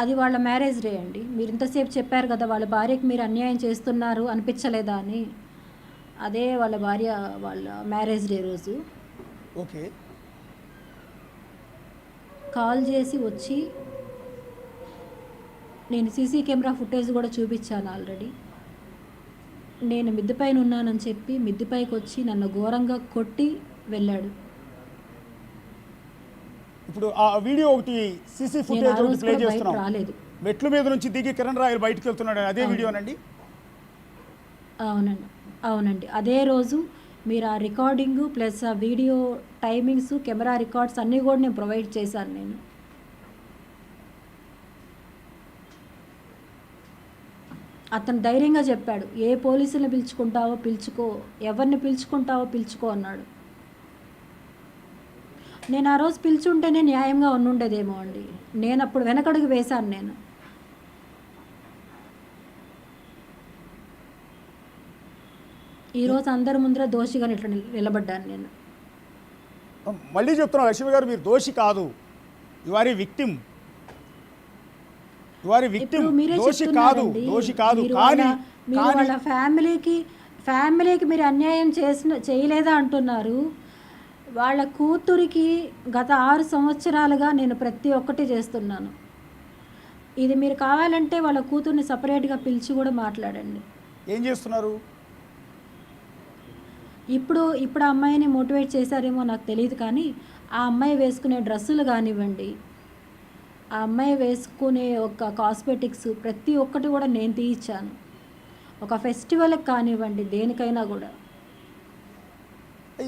అది వాళ్ళ marriage day అండి. మీరు ఇంతసేపు చెప్పారు కదా వాళ్ళ భార్యకి మీరు అన్యాయం చేస్తున్నారు అనిపించలేదా అని. అదే వాళ్ళ భార్య వాళ్ళ మ్యారేజ్ డే రోజు ఓకే. కాల్ చేసి వచ్చి, నేను సీసీ కెమెరా ఫుటేజ్ కూడా చూపించాను ఆల్రెడీ. నేను మిద్దె పైన ఉన్నానని చెప్పి మిద్దె పైకి వచ్చి నన్ను ఘోరంగా కొట్టి వెళ్ళాడు. ఇప్పుడు ఆ వీడియో ఒకటి సీసీ నేను ఫుటేజ్ ఆ ఒకటి రోజు ప్లే కూడా బయట చేస్తున్నాం. రాలేదు. మెట్ల మీద నుంచి దిగి కిరణ్ రాయల్ బయటకు వెళ్తున్నాడు, అదే అవును. వీడియోనండి? అవునండి, అవునండి. అదే రోజు మీరు ఆ రికార్డింగు ప్లస్ ఆ వీడియో టైమింగ్స్, కెమెరా రికార్డ్స్ అన్నీ కూడా నేను ప్రొవైడ్ చేశాను నేను. అతను ధైర్యంగా చెప్పాడు, ఏ పోలీసులను పిలుచుకుంటావో పిలుచుకో, ఎవరిని పిలుచుకుంటావో పిలుచుకో అన్నాడు. నేను ఆ రోజు పిలుచుంటేనే న్యాయంగా ఉండుండేదేమో అండి. నేను అప్పుడు వెనకడుగు వేశాను నేను. ఈరోజు అందరి ముందర దోషిగా ఇట్లా నిలబడ్డాను నేను. మళ్ళీ చెప్తున్నా లక్ష్మి గారు, మీరు దోషి కాదు, you are a victim. You are a victim, మీరే దోషి కాదు, చెప్తున్నారండి. దోషి కాదు. మీరు కానీ వాళ్ళ ఫ్యామిలీకి మీరు అన్యాయం చేయలేదా అంటున్నారు. వాళ్ళ కూతురికి గత 6 సంవత్సరాలుగా నేను ప్రతి ఒక్కటి చేస్తున్నాను. ఇది మీరు కావాలంటే వాళ్ళ కూతుర్ని సపరేట్గా పిలిచి కూడా మాట్లాడండి. ఏం చేస్తున్నారు? ఇప్పుడు ఆ అమ్మాయిని మోటివేట్ చేశారేమో నాకు తెలియదు, కానీ ఆ అమ్మాయి వేసుకునే డ్రెస్సులు కానివ్వండి, ఆ అమ్మాయి వేసుకునే ఒక కాస్మెటిక్స్ ప్రతి ఒక్కటి కూడా నేను తీయించాను. ఒక ఫెస్టివల్కి కానివ్వండి, దేనికైనా కూడా.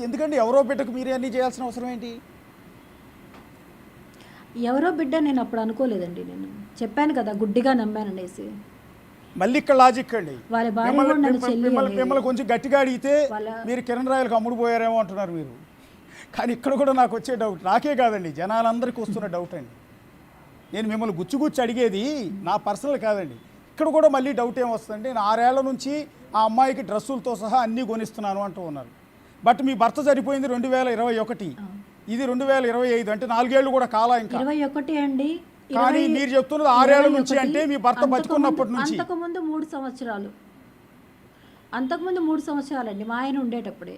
ఎందుకండి ఎవరో బిడ్డకు మీరే అన్నీ చేయాల్సిన అవసరం ఏంటి? ఎవరో బిడ్డ నేను అప్పుడు అనుకోలేదండి. నేను చెప్పాను కదా గుడ్డిగా నమ్మాననేసి. మళ్ళీ ఇక్కడ లాజిక్ అండి. వాళ్ళ భార్య కూడా నన్ను చెల్లి అనేది. మిమ్మల్ని కొంచెం గట్టిగా అడిగితే మీరు కిరణ్ రాయలకు అమ్ముడు పోయారేమో అంటున్నారు మీరు. కానీ ఇక్కడ కూడా నాకు వచ్చే డౌట్, నాకే కాదండి జనాలందరికీ వస్తున్న డౌట్ అండి. నేను మిమ్మల్ని గుచ్చి అడిగేది నా పర్సనల్ కాదండి. ఇక్కడ కూడా మళ్ళీ డౌట్ ఏమొస్తుందండి, నేను 6 ఏళ్ల నుంచి ఆ అమ్మాయికి డ్రెస్సులతో సహా అన్నీ కొనిస్తున్నాను అంటూ ఉన్నారు. బట్ మీ భర్త చనిపోయింది 2021, ఇది 2025, అంటే 4 ఏళ్ళు కూడా కాలా ఇంకా. 21 అండి. కానీ మీరు చెప్తున్నది 6 ఏళ్ల నుంచి, అంటే మీ భర్త బతుకున్నప్పటి నుంచి. అంతకుముందు 3 సంవత్సరాలు, అంతకుముందు 3 సంవత్సరాలండి మా ఆయన ఉండేటప్పుడే.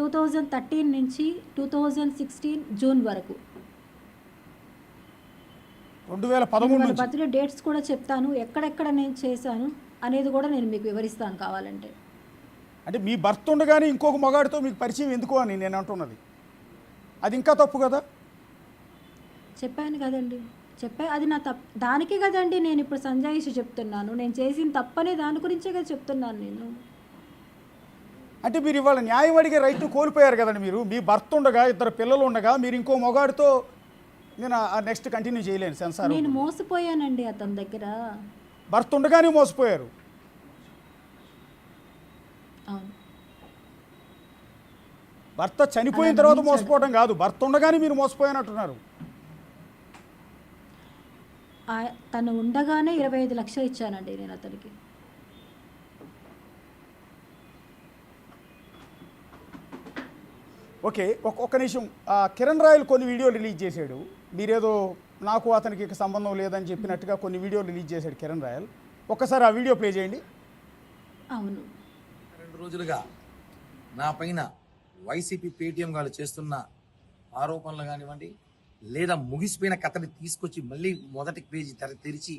2013 నుంచి 2016 జూన్ వరకు. 2013 నుంచి. బర్త్డే డేట్స్ కూడా చెప్తాను, ఎక్కడెక్కడ నేను చేశాను అనేది కూడా నేను మీకు వివరిస్తాను కావాలంటే. అంటే మీ భర్త ఉండగానే ఇంకొక మగాడితో మీకు పరిచయం ఎందుకు అని నేను అంటున్నది, అది ఇంకా తప్పు కదా? చెప్పాను కదండి, అది నా దానికే కదండి నేను ఇప్పుడు సంజాయిషి చెప్తున్నాను. నేను చేసిన తప్పనే దాని గురించే కదా చెప్తున్నాను నేను. అంటే మీరు ఇవాళ న్యాయం అడిగే రైట్ కోల్పోయారు కదండి మీరు. మీ భర్త ఉండగా, 2 పిల్లలు ఉండగా మీరు ఇంకో మగాడితో నేను నెక్స్ట్ కంటిన్యూ చేయలేను సెన్సార్. నేను మోసపోయానండి అతని దగ్గర. భర్త ఉండగానే మోసపోయారు. అవును. భర్త చనిపోయిన తర్వాత మోసపోవడం కాదు, భర్త ఉండగానే మీరు మోసపోయానంటున్నారు. తను ఉండగానే 25 లక్షలు ఇచ్చానండి నేను అతనికి. ఓకే, ఒక్క నిమిషం. కిరణ్ రాయల్ కొన్ని వీడియోలు రిలీజ్ చేశాడు, మీరేదో నాకు అతనికి సంబంధం లేదని చెప్పినట్టుగా కొన్ని వీడియోలు రిలీజ్ చేశాడు కిరణ్ రాయల్. ఒక్కసారి ఆ వీడియో ప్లే చేయండి. అవును. 2 రోజులుగా నా పైన వైసీపీ పేటీఎం గారు చేస్తున్న ఆరోపణలు కానివ్వండి, లేదా ముగిసిపోయిన కథని తీసుకొచ్చి మళ్ళీ మొదటి పేజీ తెరిచి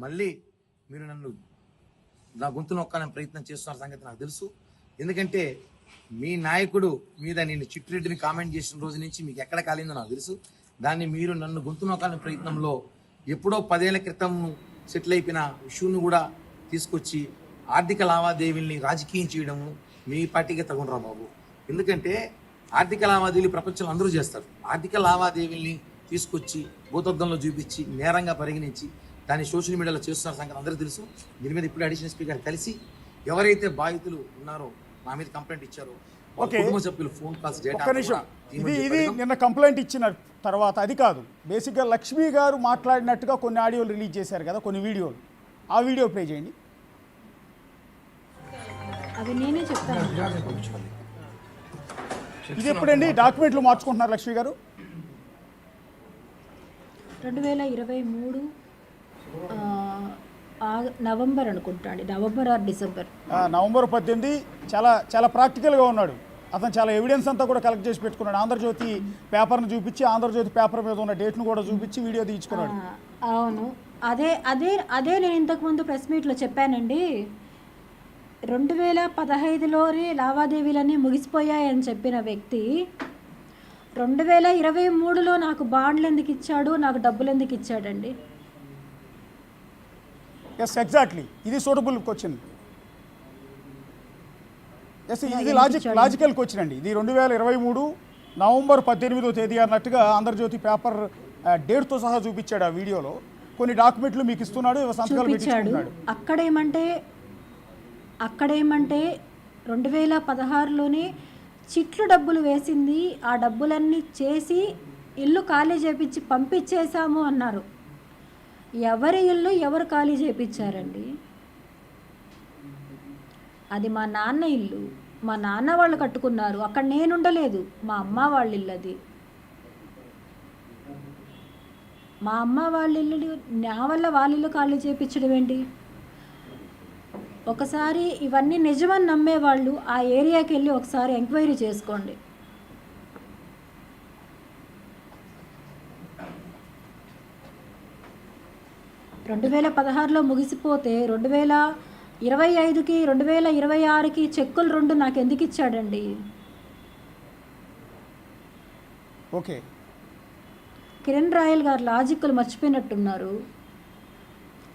మళ్ళీ మీరు నన్ను నా గొంతు నొక్కాలని ప్రయత్నం చేస్తున్న సంగతి నాకు తెలుసు. ఎందుకంటే మీ నాయకుడు మీద నేను చిట్టిరెడ్డిని కామెంట్ చేసిన రోజు నుంచి మీకు ఎక్కడ కాలిందో నాకు తెలుసు. దాన్ని మీరు నన్ను గొంతు నొక్కాలని ప్రయత్నంలో ఎప్పుడో 10 ఏళ్ల క్రితం సెటిల్ అయిపోయిన ఇష్యూను కూడా తీసుకొచ్చి ఆర్థిక లావాదేవీల్ని రాజకీయం చేయడము మీ పార్టీకి తగునరా బాబు. ఎందుకంటే ఆర్థిక లావాదేవీలు ప్రపంచంలో అందరూ చేస్తారు. ఆర్థిక లావాదేవీల్ని తీసుకొచ్చి భూతద్దంలో చూపించి నేరంగా పరిగణించి దాన్ని సోషల్ మీడియాలో చేస్తున్న సంగతి అందరూ తెలుసు. దీని మీద ఇప్పుడు అడిషనల్ స్పీకర్ కలిసి ఎవరైతే బాధితులు ఉన్నారో నా మీద కంప్లైంట్ ఇచ్చారో కుటుంబ సభ్యులు ఫోన్ కాల్స్ ఇది నిన్న కంప్లైంట్ ఇచ్చిన తర్వాత అది కాదు, బేసిక్గా లక్ష్మి గారు మాట్లాడినట్టుగా కొన్ని ఆడియోలు రిలీజ్ చేశారు కదా, కొన్ని వీడియోలు. ఆ వీడియో ప్లే చేయండి. అది నేనే చెప్తాను. ఇది ఎప్పుడండి డాక్యుమెంట్లు మార్చుకుంటున్నారు లక్ష్మి గారు? 2023 నవంబర్ అనుకుంటా అండి, నవంబర్ ఆర్ డిసెంబర్. నవంబర్ 18 చాలా చాలా ప్రాక్టికల్గా ఉన్నాడు అతను. చాలా ఎవిడెన్స్ అంతా కూడా కలెక్ట్ చేసి పెట్టుకున్నాడు. ఆంధ్రజ్యోతి పేపర్ను చూపించి, ఆంధ్రజ్యోతి పేపర్ మీద ఉన్న డేట్ను కూడా చూపించి వీడియో తీయించుకున్నాడు. అవును, అదే అదే అదే నేను ఇంతకుముందు ప్రెస్ మీట్లో చెప్పానండి. 2015లోనే లావాదేవీలన్నీ ముగిసిపోయాయని చెప్పిన వ్యక్తి 2023లో నాకు బాండ్లు ఎందుకు ఇచ్చాడు, నాకు డబ్బులు ఎందుకు ఇచ్చాడండి? ఎస్, ఎగ్జాక్ట్లీ, ఇది సూటబుల్ క్వశ్చన్. ఎస్, ఇది లాజికల్ క్వశ్చన్ అండి. ఇది 2023 నవంబర్ 18వ తేదీ అన్నట్టుగా ఆంధ్రజ్యోతి పేపర్ డేట్తో సహా చూపించాడు ఆ వీడియోలో. కొన్ని డాక్యుమెంట్లు మీకు ఇస్తున్నాడు, సంతకాలు పెట్టించుకున్నాడు. అక్కడేమంటే 2016లోనే చిట్లు డబ్బులు వేసింది, ఆ డబ్బులన్నీ చేసి ఇల్లు ఖాళీ చేపించి పంపించేశాము అన్నారు. ఎవరి ఇల్లు ఎవరు ఖాళీ చేపించారండి? అది మా నాన్న ఇల్లు, మా నాన్న వాళ్ళు కట్టుకున్నారు, అక్కడ నేను ఉండలేదు, మా అమ్మ వాళ్ళ ఇల్లు అది. మా అమ్మ వాళ్ళ ఇల్లు నా వల్ల వాళ్ళ ఇల్లు ఖాళీ చేయించడం ఏంటి? ఒకసారి ఇవన్నీ నిజమని నమ్మేవాళ్ళు ఆ ఏరియాకి వెళ్ళి ఒకసారి ఎంక్వైరీ చేసుకోండి. రెండు 2016లో ముగిసిపోతే 2025కి 2026కి చెక్కులు 2 నాకు ఎందుకు ఇచ్చాడండి? ఓకే, కిరణ్ రాయల్ గారు లాజిక్లు మర్చిపోయినట్టున్నారు,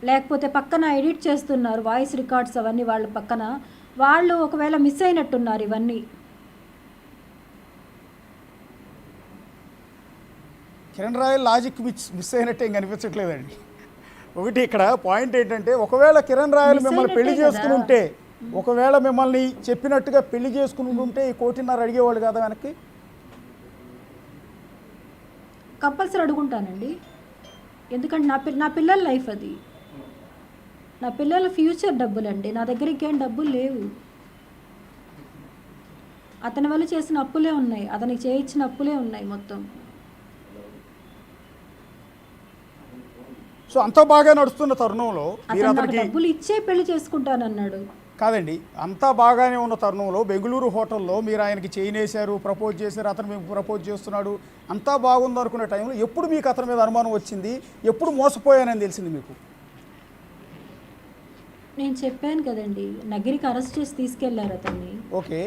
లేకపోతే పక్కన ఎడిట్ చేస్తున్నారు వాయిస్ రికార్డ్స్ అవన్నీ. వాళ్ళ పక్కన వాళ్ళు ఒకవేళ మిస్ అయినట్టున్నారు ఇవన్నీ. కిరణ్ రాయల్ లాజిక్ మిస్ అయినట్టు ఏం కనిపించట్లేదండి. ఒకటి ఇక్కడ పాయింట్ ఏంటంటే, ఒకవేళ కిరణ్ రాయల్ మిమ్మల్ని పెళ్లి చేసుకుని ఉంటే, ఒకవేళ మిమ్మల్ని చెప్పినట్టుగా పెళ్లి చేసుకుని ఉంటే ఈ 1.5 కోటి అడిగేవాళ్ళు కదా వెనక్కి? కంపల్సరీ అడుగుంటానండి, ఎందుకంటే నా పిల్లల లైఫ్ అది, నా పిల్లల ఫ్యూచర్ డబ్బులండి. నా దగ్గర ఇంకేం డబ్బులు లేవు. అతని వల్ల చేసిన అప్పులే ఉన్నాయి, అతనికి చేయించిన అప్పులే ఉన్నాయి మొత్తం. సో అంతా బాగా నడుస్తున్న తరుణంలో మీరు అతనికి డబ్బులు ఇచ్చే పెళ్లి చేసుకుంటానన్నాడు. కాదండి, అంతా బాగానే ఉన్న తరుణంలో బెంగళూరు హోటల్లో మీరు ఆయనకి చేయనేశారు, ప్రపోజ్ చేశారు, అతను మీకు ప్రపోజ్ చేస్తున్నాడు, అంతా బాగుంది అనుకునే టైంలో ఎప్పుడు మీకు అతని మీద అనుమానం వచ్చింది? ఎప్పుడు మోసపోయానని తెలిసింది మీకు? నేను చెప్పాను కదండి, నగిరికి అరెస్ట్ చేసి తీసుకెళ్లారు అతన్ని. ఓకే,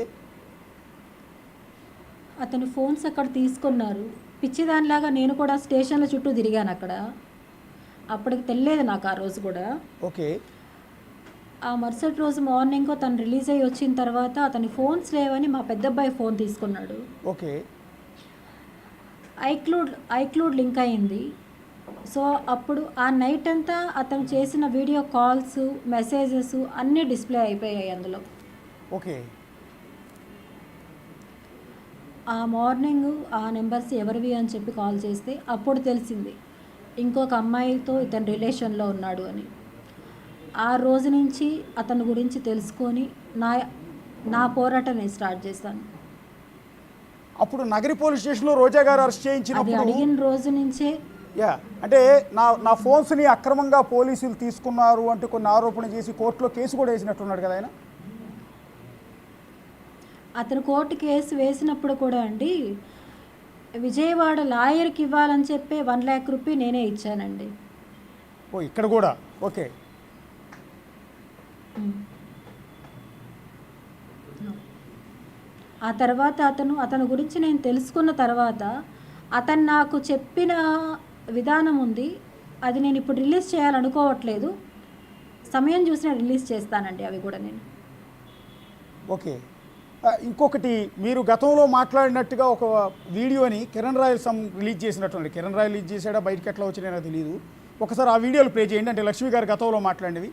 అతను ఫోన్స్ అక్కడ తీసుకున్నారు. పిచ్చిదానిలాగా నేను కూడా స్టేషన్ల చుట్టూ తిరిగాను అక్కడ. అప్పటికి తెలియదు నాకు ఆ రోజు కూడా. ఓకే, ఆ మరుసటి రోజు మార్నింగ్ తను రిలీజ్ అయ్యి వచ్చిన తర్వాత అతని ఫోన్స్ లేవని మా పెద్దబ్బాయి ఫోన్ తీసుకున్నాడు. ఓకే, ఐక్లూడ్ లింక్ అయింది. సో అప్పుడు ఆ నైట్ అంతా అతను చేసిన వీడియో కాల్స్, మెసేజెస్ అన్నీ డిస్ప్లే అయిపోయాయి అందులో. ఓకే, ఆ మార్నింగ్ ఆ నెంబర్స్ ఎవరివి అని చెప్పి కాల్ చేస్తే అప్పుడు తెలిసింది ఇంకొక అమ్మాయితో ఇతను రిలేషన్లో ఉన్నాడు అని. ఆ రోజు నుంచి అతని గురించి తెలుసుకొని నా పోరాటం నేను స్టార్ట్ చేశాను. అప్పుడు నగరి పోలీస్ స్టేషన్లో రోజా గారు అరెస్ట్ చేయించినప్పుడు అది అడిగిన రోజు నుంచే అంటే నా ఫోన్స్ని అక్రమంగా పోలీసులు తీసుకున్నారు అంటే కొన్ని ఆరోపణ చేసి కోర్టులో కేసు కూడా వేసినట్టున్నాడు కదా ఆయన. అతను కోర్టు కేసు వేసినప్పుడు కూడా అండి, విజయవాడ లాయర్కి ఇవ్వాలని చెప్పి 1 లక్ష రూపాయలు నేనే ఇచ్చానండి. ఓ, ఇక్కడ కూడా. ఓకే, ఆ తర్వాత అతని గురించి నేను తెలుసుకున్న తర్వాత అతను నాకు చెప్పిన విధానం ఉంది, అది నేను ఇప్పుడు రిలీజ్ చేయాలనుకోవట్లేదు, సమయం చూసి రిలీజ్ చేస్తానండి అవి కూడా నేను. ఓకే, ఇంకొకటి, మీరు గతంలో మాట్లాడినట్టుగా ఒక వీడియోని కిరణ్ రాయల్ రిలీజ్ చేసినట్టు. కిరణ్ రాయల్ రిలీజ్ చేశాడా, బయటకి ఎట్లా వచ్చినా నాకు తెలియదు. ఒకసారి ఆ వీడియోలు ప్లే చేయండి. అంటే లక్ష్మి గారు గతంలో మాట్లాడినవి.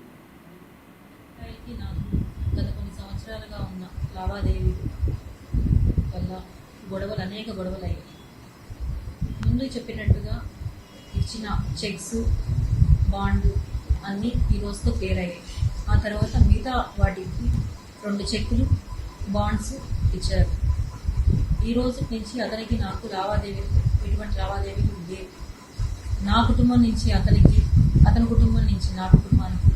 గత కొన్ని సంవత్సరాలుగా ఉన్న లావాదేవీ వల్ల అనేక గొడవలు అయ్యాయి. ముందు చెప్పినట్టుగా ఇచ్చిన చెక్స్, బాండ్లు అన్నీ ఈ రోజుతో క్లియర్ అయ్యాయి. ఆ తర్వాత మిగతా వాటికి 2 చెక్కులు, బాండ్స్ ఇచ్చారు. ఈ రోజు నుంచి అతనికి నాకు ఎటువంటి లావాదేవీలు లేవు. నా కుటుంబం నుంచి అతనికి అతని కుటుంబం నుంచి నా కుటుంబానికి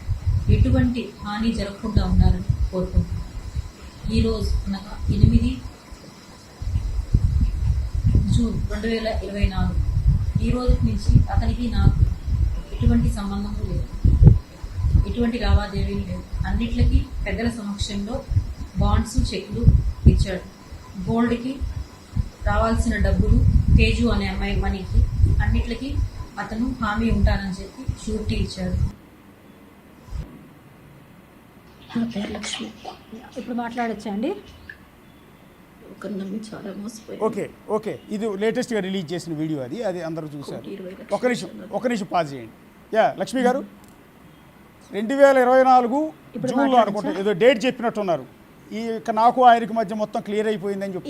ఎటువంటి హాని జరగకుండా ఉన్నారని కోరుకుంటున్నాను. ఈరోజు అనగా 8 జూన్ 2024 ఈ రోజు నుంచి అతనికి నాకు ఎటువంటి సంబంధము లేదు, ఎటువంటి లావాదేవీలు లేవు. అన్నిట్లకి పెద్దల సమక్షంలో బాండ్స్, చెక్లు ఇచ్చాడు. గోల్డ్కి రావాల్సిన డబ్బులు, తేజు అనే అమ్మాయి మనీకి, అన్నిట్లకి అతను హామీ ఉంటానని చెప్పి షూరిటీ ఇచ్చాడు. నా పేరు లక్ష్మి. ఇప్పుడు మాట్లాడచ్చా అండి? ఒకరు నమ్మి చాలా మోసపోయారు. ఓకే ఓకే, ఇది లేటెస్ట్గా రిలీజ్ చేసిన వీడియో, అది అందరూ చూశారు. 20 లక్షలు ఒక నిమిషం పాజ్ చేయండి. యా లక్ష్మి గారు, 2024 ఇప్పుడు జూన్లో మాట్లాడచ్చా? అనుకుంటే ఏదో డేట్ చెప్పినట్టున్నారు. ఈ నాకు ఆయనకి మధ్య మొత్తం క్లియర్ అయిపోయిందని చెప్పి